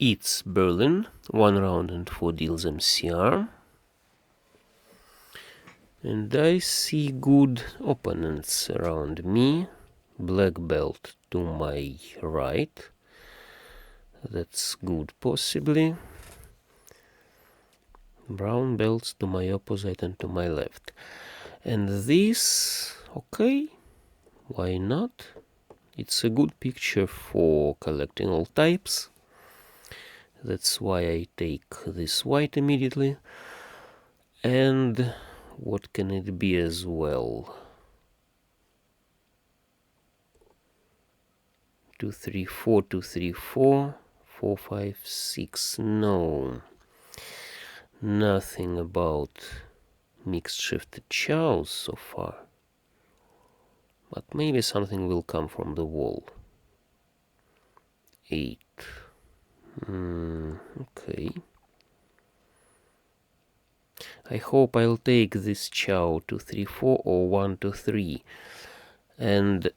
It's Berlin, 1 round and 4 deals MCR. And I see good opponents around me. Black belt to my right. That's good, possibly. Brown belts to my opposite and to my left. And this, okay, why not? It's a good picture for collecting all types. That's why I take this white immediately. And what can it be as well? 2, 3, 4, 2, 3, 4, 4, 5, 6. No. Nothing about mixed shifted chows so far. But maybe something will come from the wall. 8. Okay. I hope I'll take this chow 2, 3, 4 or 1, 2, 3. And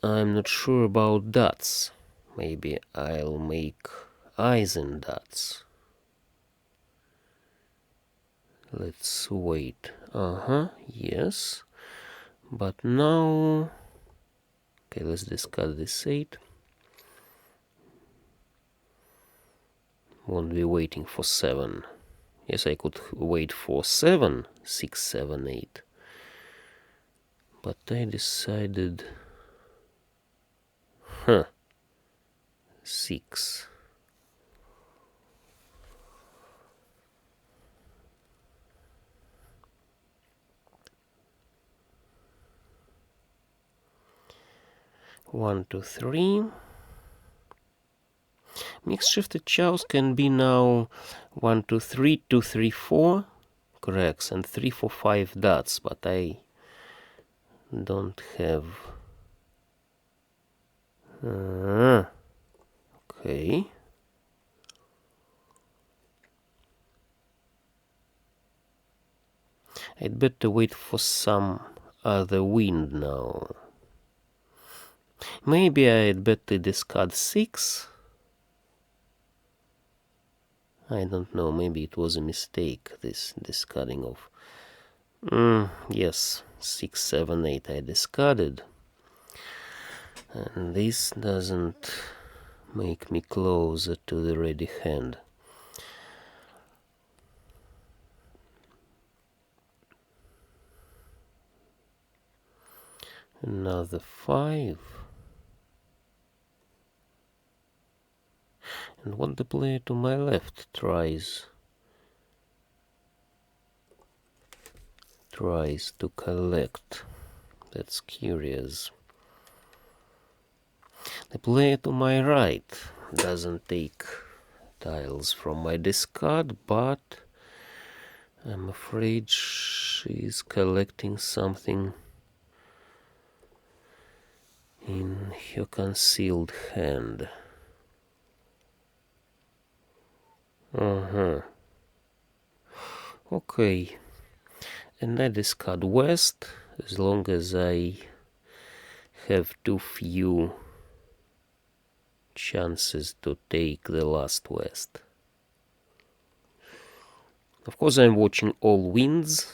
I'm not sure about dots. Maybe I'll make eyes and dots. Let's wait. Yes. But now... Okay, let's discard this 8. Won't be waiting for 7. Yes, I could wait for 7, 6, 7, 8. But I decided... 6. One, 2, 3. Mixed shifted chows can be now 1, 2, 3, 2, 3, 4 corrects and 3, 4, 5 dots, but I don't have. Okay. I'd better wait for some other wind now. Maybe I'd better discard 6. I don't know, maybe it was a mistake, this discarding of... yes, 6, 7, 8 I discarded. And this doesn't make me closer to the ready hand. Another 5. And what the player to my left tries to collect. That's curious. The player to my right doesn't take tiles from my discard, but I'm afraid she's collecting something in her concealed hand. Okay. And I discard west as long as I have too few chances to take the last west. Of course, I'm watching all winds.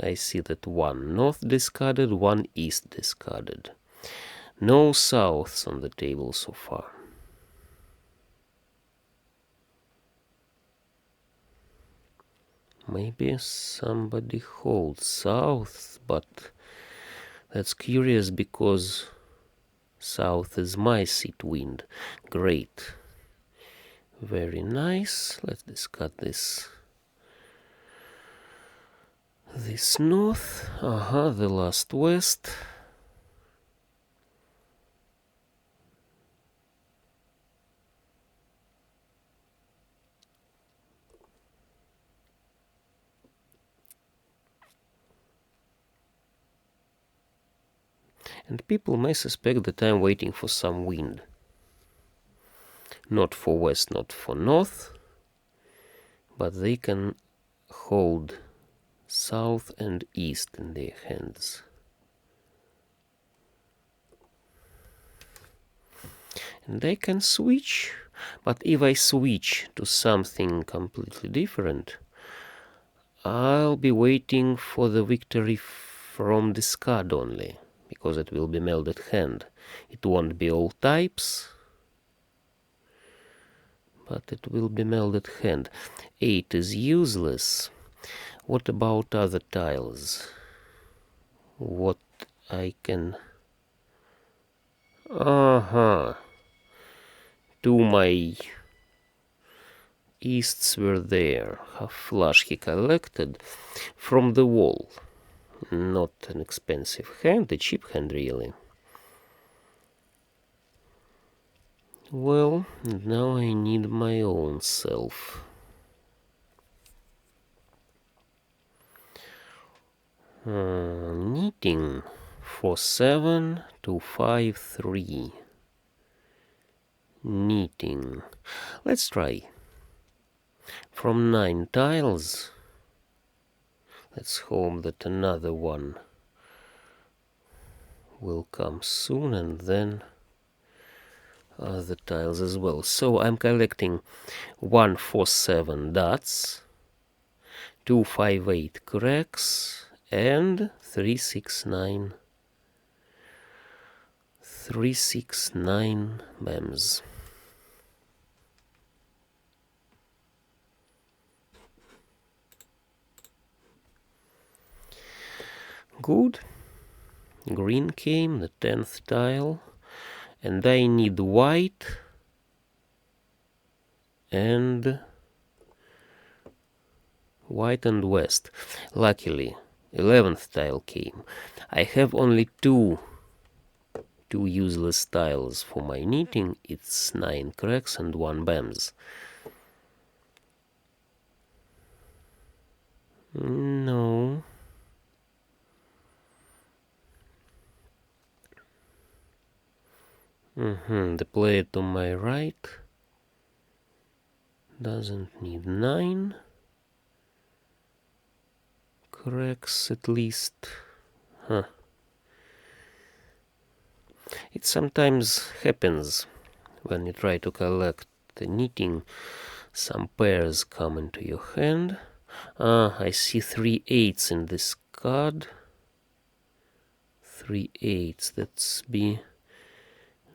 I see that 1 north discarded, 1 east discarded. No souths on the table so far. Maybe somebody holds south, but that's curious because south is my seat wind. Great. Very nice. Let's discard this. This north. The last west. And people may suspect that I'm waiting for some wind. Not for west, not for north, but they can hold south and east in their hands. And I can switch, but if I switch to something completely different, I'll be waiting for the victory from discard only, because it will be melded hand. It won't be all types, but it will be melded hand. 8 is useless. What about other tiles? What I can... Two my easts were there. Half flush he collected from the wall. Not an expensive hand, a cheap hand really. Well, now I need my own self. Knitting for 7 to 5, 3. Knitting. Let's try. From 9 tiles. Let's hope that another one will come soon, and then other tiles as well. So I'm collecting 1, 4, 7 dots, 2, 5, 8 cracks, and 3, 6, 9. 3, 6, 9 BAMs. Good. Green came, the 10th tile, and I need white and west. Luckily, 11th tile came. I have only two useless tiles for my knitting. It's 9 cracks and 1 BAMs. No. The player to my right doesn't need 9 cracks at least. It sometimes happens when you try to collect the knitting, some pairs come into your hand. I see 3 8s in this card. 3 8s, that's be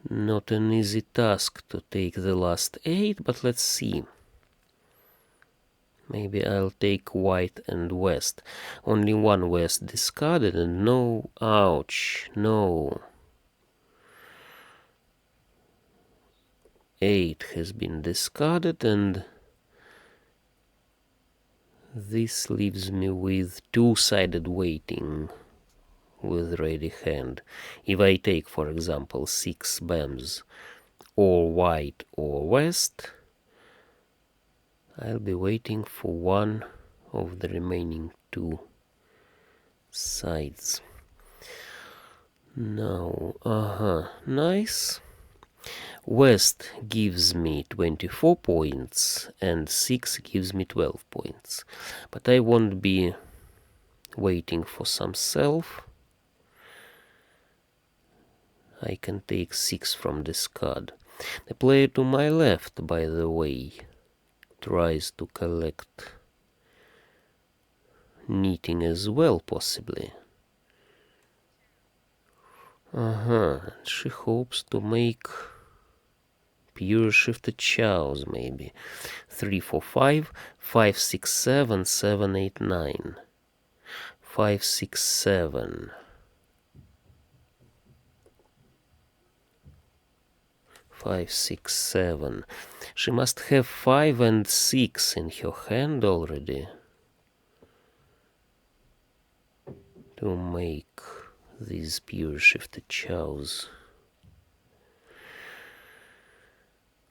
not an easy task to take the last 8, but let's see. Maybe I'll take white and west. Only 1 west discarded and no... Ouch, no. 8 has been discarded, and this leaves me with 2-sided waiting with ready hand. If I take, for example, 6 BAMs, or white or west, I'll be waiting for one of the remaining 2 sides. Now, nice. West gives me 24 points and 6 gives me 12 points. But I won't be waiting for some self. I can take 6 from this card. The player to my left, by the way, tries to collect knitting as well, possibly. She hopes to make pure shifted chows, maybe. 3, 4, 5, 5, 6, 7, 7, 8, 9. 5, 6, 7. 5, 6, 7. She must have 5 and 6 in her hand already to make these pure shifted chows.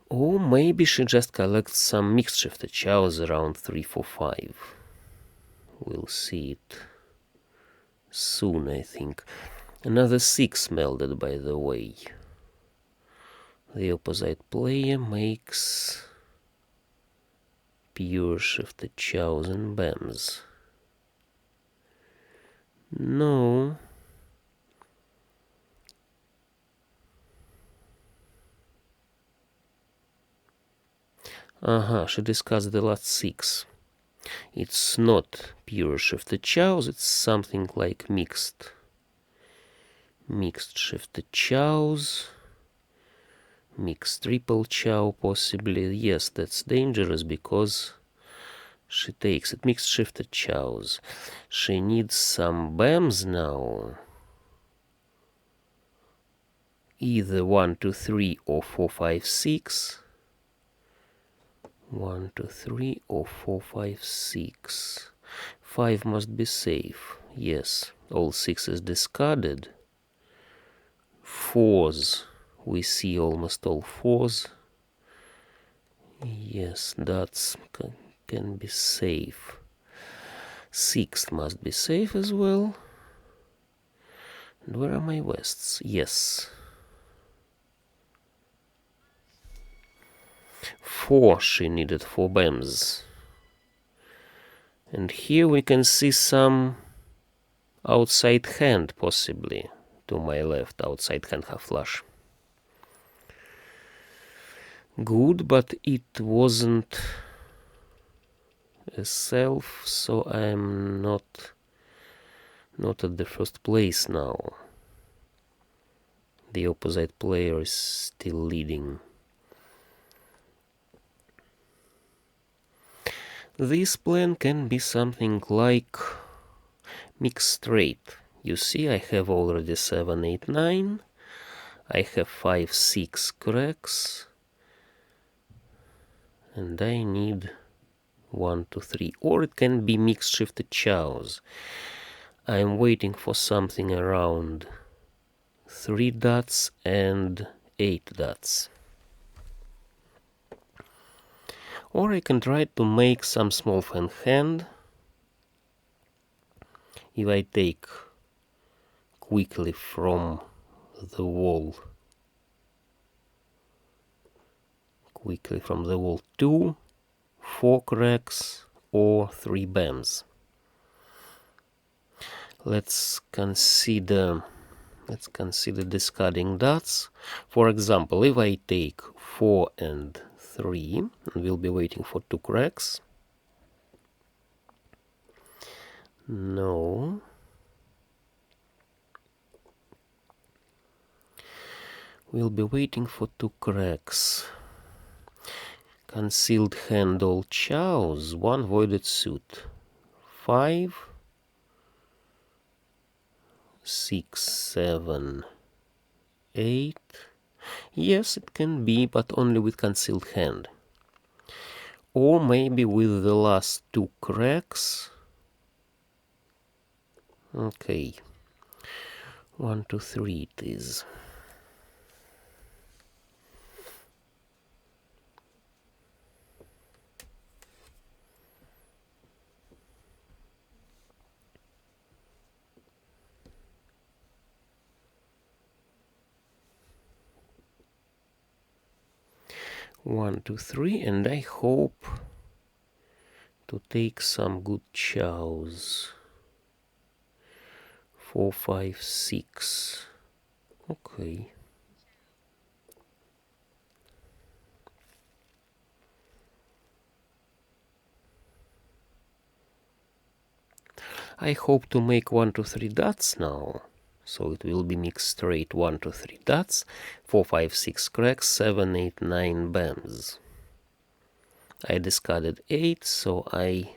Or maybe she just collects some mixed shifted chows around 3, 4, 5. We'll see it soon, I think. Another 6 melded, by the way. The opposite player makes pure shifted chows and BAMs. No. She discussed the last 6. It's not pure shifted chows, it's something like mixed shifted chows, mixed triple chow possibly. Yes, that's dangerous because she takes it. Mixed shifted chows. She needs some bams now. Either 1, 2, 3 or 4, 5, 6. 1, 2, 3 or 4, 5, 6. 5 must be safe. Yes, all 6 is discarded. 4s. We see almost all 4s. Yes, that can be safe. 6 must be safe as well. And where are my wests? Yes. 4 she needed for bams. And here we can see some outside hand possibly. To my left, outside hand half flush. Good, but it wasn't a self, so I'm not at the first place now. The opposite player is still leading. This plan can be something like mixed straight. You see, I have already 7, 8, 9. I have 5, 6 cracks. And I need 1, 2, 3. Or it can be mixed shifted chows. I'm waiting for something around 3 dots and 8 dots. Or I can try to make some small fan hand. If I take quickly from the wall 2, 4 cracks or 3 bams. Let's consider discarding dots. For example, if I take 4 and 3, we'll be waiting for 2 cracks. No. We'll be waiting for 2 cracks. Concealed hand all chows, 1 voided suit. 5, 6, 7, 8. Yes, it can be, but only with concealed hand. Or maybe with the last 2 cracks. Okay. 1, 2, 3 it is. One, two, three, and I hope to take some good chows. 4, 5, 6. Okay. I hope to make 1, 2, 3 dots now. So it will be mixed straight 1, 2, 3 dots, 4, 5, 6 cracks, 7, 8, 9 bams. I discarded 8, so I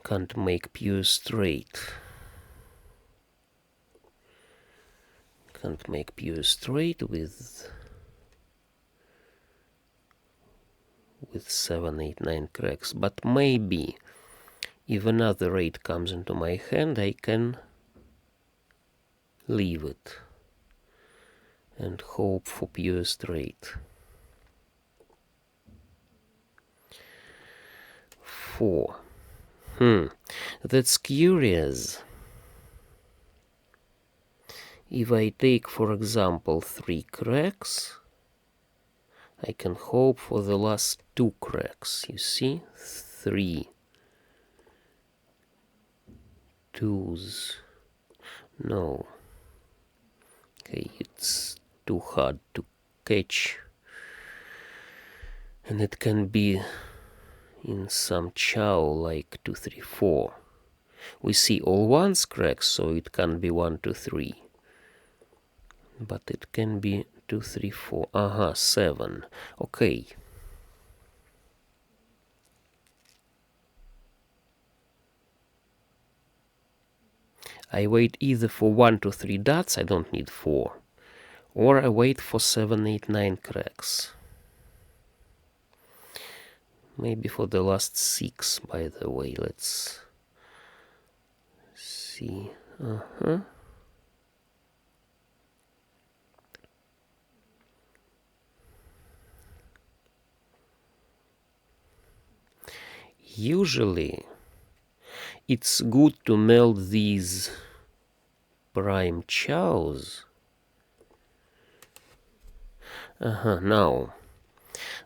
can't make pure straight. Can't make pure straight with 7, 8, 9 cracks. But maybe if another 8 comes into my hand, I can leave it and hope for pure straight. 4. That's curious. If I take, for example, 3 cracks, I can hope for the last 2 cracks. You see? 3 twos. No. Okay, it's too hard to catch. And it can be in some chow like 2, 3, 4. We see all ones cracks, so it can be 1, 2, 3. But it can be 2, 3, 4. 7. Okay. I wait either for 1, 2, 3 dots, I don't need 4. Or I wait for 7, 8, 9 cracks. Maybe for the last 6, by the way. Let's see. Usually, it's good to melt these prime chows. Now,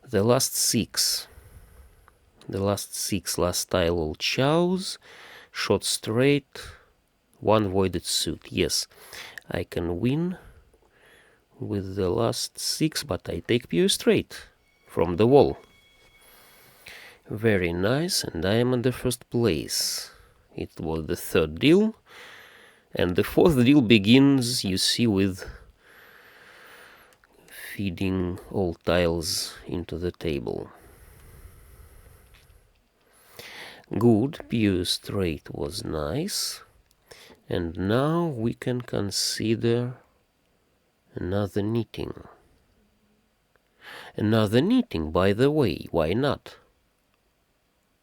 the last 6. Last tile all chows, shot straight, 1 voided suit. Yes, I can win with the last 6, but I take pure straight from the wall. Very nice, and I am in the first place. It was the 3rd deal, and the 4th deal begins, you see, with feeding all tiles into the table. Good, pure straight was nice, and now we can consider another knitting. Another knitting, by the way, why not?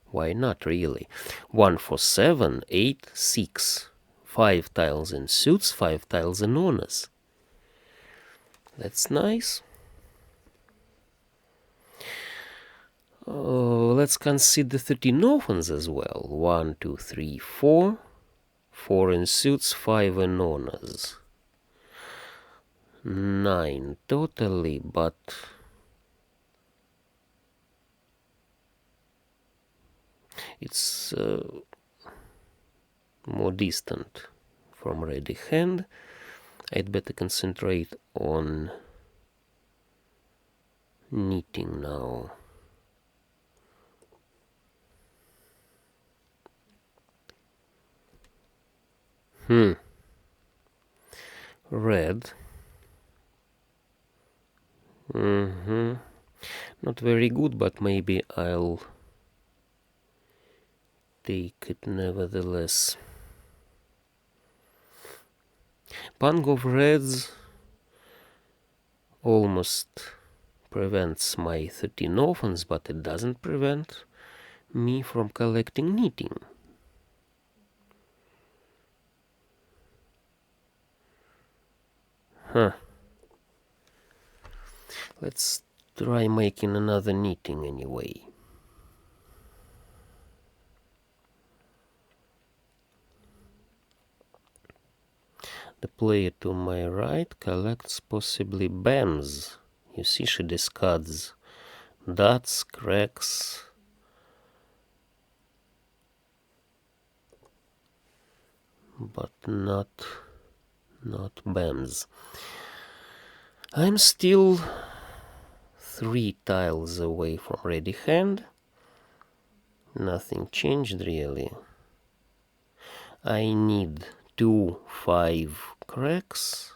Why not, really? 1 for 7, 8, 6. 5 tiles in suits, 5 tiles in honors. That's nice. Let's consider 13 orphans as well. 1, 2, 3, 4. 4 in suits, 5 in honors. 9 totally, but it's more distant from ready hand. I'd better concentrate on knitting now. Red. Not very good, but maybe I'll take it nevertheless. Pang of reds almost prevents my 13 orphans, but it doesn't prevent me from collecting knitting. Let's try making another knitting anyway. The player to my right collects possibly BAMs. You see, she discards dots, cracks. But not BAMs. I'm still 3 tiles away from ready hand. Nothing changed really. I need 2, 5 cracks.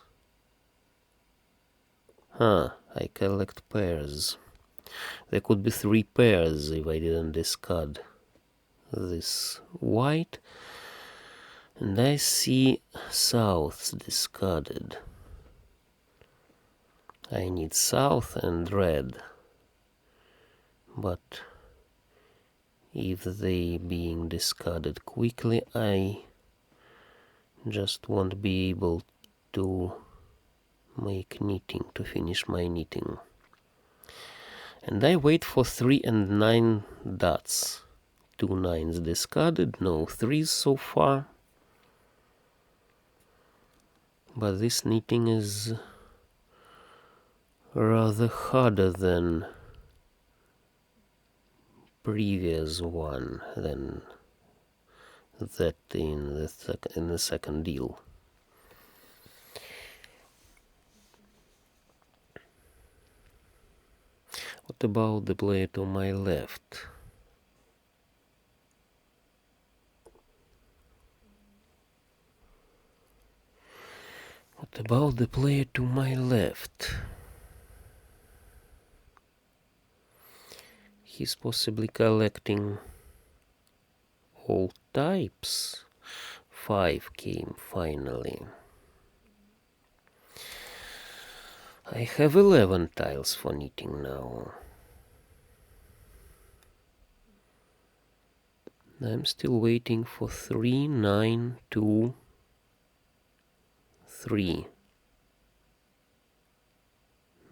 I collect pairs. There could be 3 pairs if I didn't discard this white. And I see souths discarded. I need south and red. But if they being discarded quickly, I just won't be able to make knitting, to finish my knitting. And I wait for 3 and 9 dots. 2 9s discarded, no 3s so far. But this knitting is rather harder than previous one, than that in the second deal. What about the player to my left? What about the player to my left? He's possibly collecting all types. 5 came finally. I have 11 tiles for knitting now. I'm still waiting for 3, 9, 2, 3.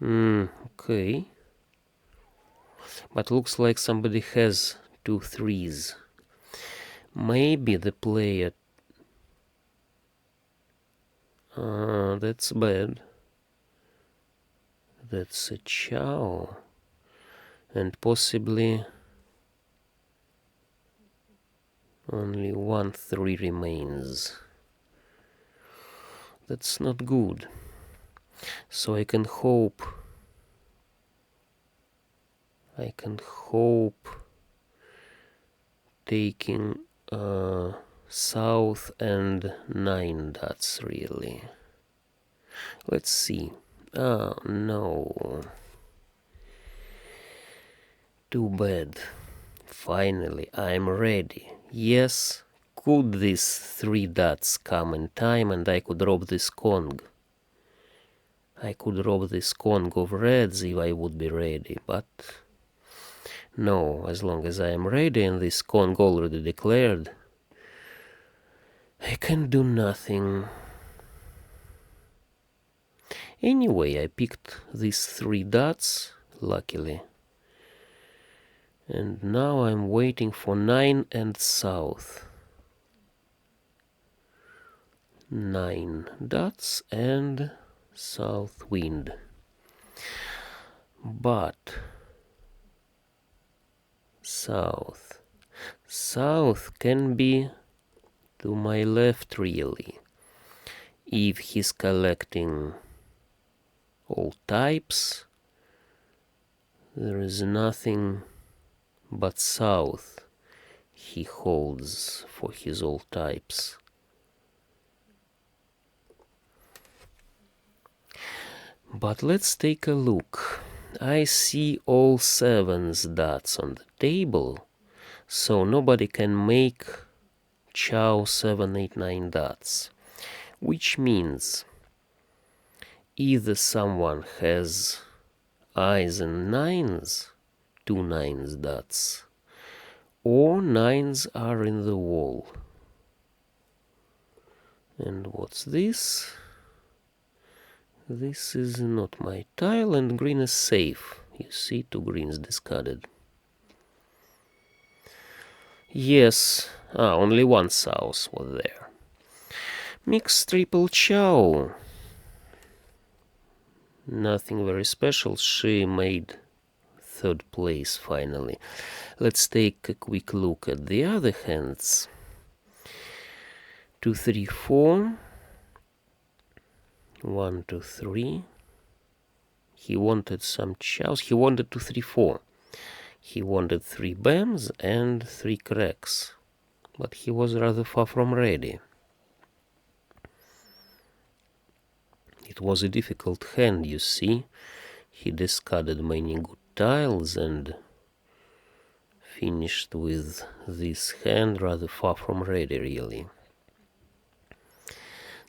Okay. But looks like somebody has 2 3s. Maybe the player... that's bad. That's a chow. And possibly only 1 3 remains. That's not good. So I can hope taking south and 9 dots really. Let's see. Oh no. Too bad. Finally, I'm ready. Yes, could these 3 dots come in time and I could rob this Kong? I could rob this Kong of reds if I would be ready, but no, as long as I am ready and this Kong already declared, I can do nothing. Anyway, I picked these 3 dots, luckily. And now I'm waiting for 9 and south. 9 dots and south wind. But south can be to my left really. If he's collecting all types, there is nothing but south he holds for his all types. But let's take a look. I see all 7's dots on the table, so nobody can make chow 7, 8, 9 dots. Which means either someone has eyes and 9's, 2 9's dots, or 9's are in the wall. And what's this? This is not my tile, and green is safe. You see, 2 greens discarded. Yes, only 1 south was there. Mixed triple chow. Nothing very special. She made 3rd place finally. Let's take a quick look at the other hands. 2, 3, 4. 1, 2, 3. He wanted some chows. He wanted 2, 3, 4. He wanted 3 bams and 3 cracks. But he was rather far from ready. It was a difficult hand, you see. He discarded many good tiles and finished with this hand rather far from ready, really.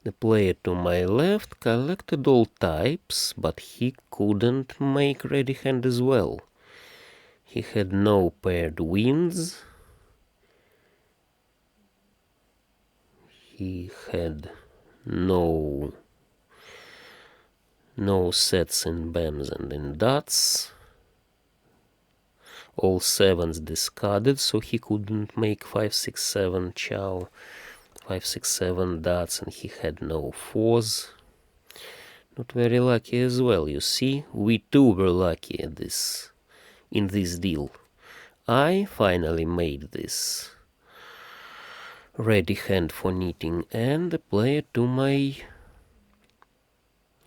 The player to my left collected all types, but he couldn't make ready hand as well. He had no paired winds. He had no sets in bams and in dots. All 7's discarded, so he couldn't make 5, 6, 7 chow. 5, 6, 7 dots, and he had no 4's. Not very lucky as well, you see. We too were lucky at this, in this deal. I finally made this ready hand for knitting, and the player to my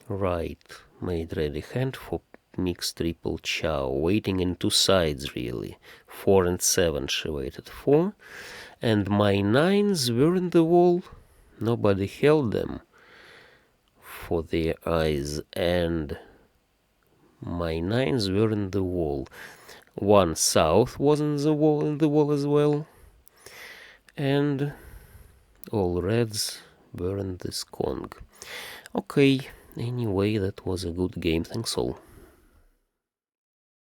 right made ready hand for mixed triple chow, waiting in two sides really. 4 and 7 she waited for, and my 9s were in the wall. Nobody held them for their eyes, and my 9s were in the wall. 1 south was in the wall as well, and all reds were in this Kong. Okay, anyway, that was a good game. Thanks all.